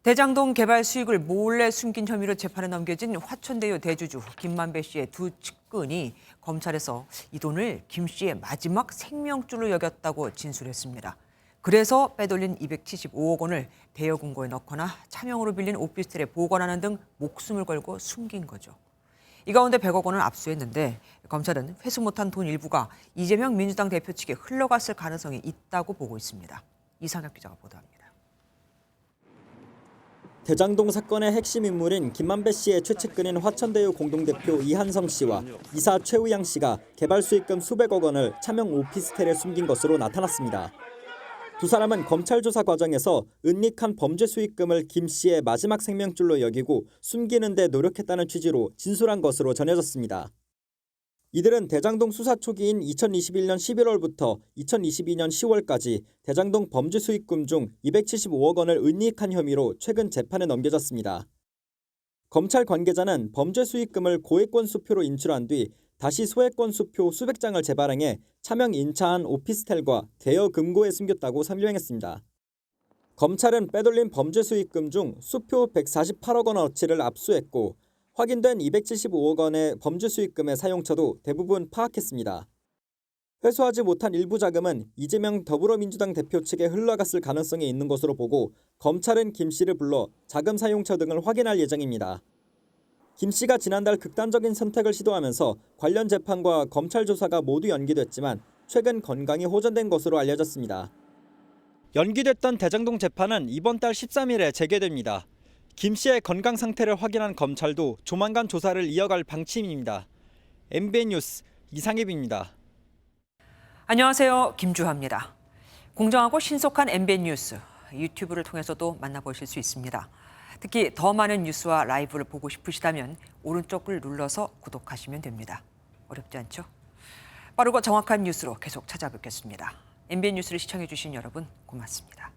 대장동 개발 수익을 몰래 숨긴 혐의로 재판에 넘겨진 화천대유 대주주 김만배 씨의 두 측근이 검찰에서 이 돈을 김 씨의 마지막 생명줄로 여겼다고 진술했습니다. 그래서 빼돌린 275억 원을 대여금고에 넣거나 차명으로 빌린 오피스텔에 보관하는 등 목숨을 걸고 숨긴 거죠. 이 가운데 100억 원을 압수했는데 검찰은 회수 못한 돈 일부가 이재명 민주당 대표 측에 흘러갔을 가능성이 있다고 보고 있습니다. 이상혁 기자가 보도합니다. 대장동 사건의 핵심 인물인 김만배 씨의 최측근인 화천대유 공동대표 이한성 씨와 이사 최우양 씨가 개발 수익금 수백억 원을 차명 오피스텔에 숨긴 것으로 나타났습니다. 두 사람은 검찰 조사 과정에서 은닉한 범죄 수익금을 김 씨의 마지막 생명줄로 여기고 숨기는 데 노력했다는 취지로 진술한 것으로 전해졌습니다. 이들은 대장동 수사 초기인 2021년 11월부터 2022년 10월까지 대장동 범죄 수익금 중 275억 원을 은닉한 혐의로 최근 재판에 넘겨졌습니다. 검찰 관계자는 범죄 수익금을 고액권 수표로 인출한 뒤 다시 소액권 수표 수백 장을 재발행해 차명 인차한 오피스텔과 대여 금고에 숨겼다고 설명했습니다. 검찰은 빼돌린 범죄 수익금 중 수표 148억 원어치를 압수했고 확인된 275억 원의 범죄 수익금의 사용처도 대부분 파악했습니다. 회수하지 못한 일부 자금은 이재명 더불어민주당 대표 측에 흘러갔을 가능성이 있는 것으로 보고 검찰은 김 씨를 불러 자금 사용처 등을 확인할 예정입니다. 김 씨가 지난달 극단적인 선택을 시도하면서 관련 재판과 검찰 조사가 모두 연기됐지만 최근 건강이 호전된 것으로 알려졌습니다. 연기됐던 대장동 재판은 이번 달 13일에 재개됩니다. 김 씨의 건강 상태를 확인한 검찰도 조만간 조사를 이어갈 방침입니다. MBN 뉴스 이상입입니다. 안녕하세요. 김주하입니다. 공정하고 신속한 MBN 뉴스, 유튜브를 통해서도 만나보실 수 있습니다. 특히 더 많은 뉴스와 라이브를 보고 싶으시다면 오른쪽을 눌러서 구독하시면 됩니다. 어렵지 않죠? 빠르고 정확한 뉴스로 계속 찾아뵙겠습니다. MBN 뉴스를 시청해주신 여러분 고맙습니다.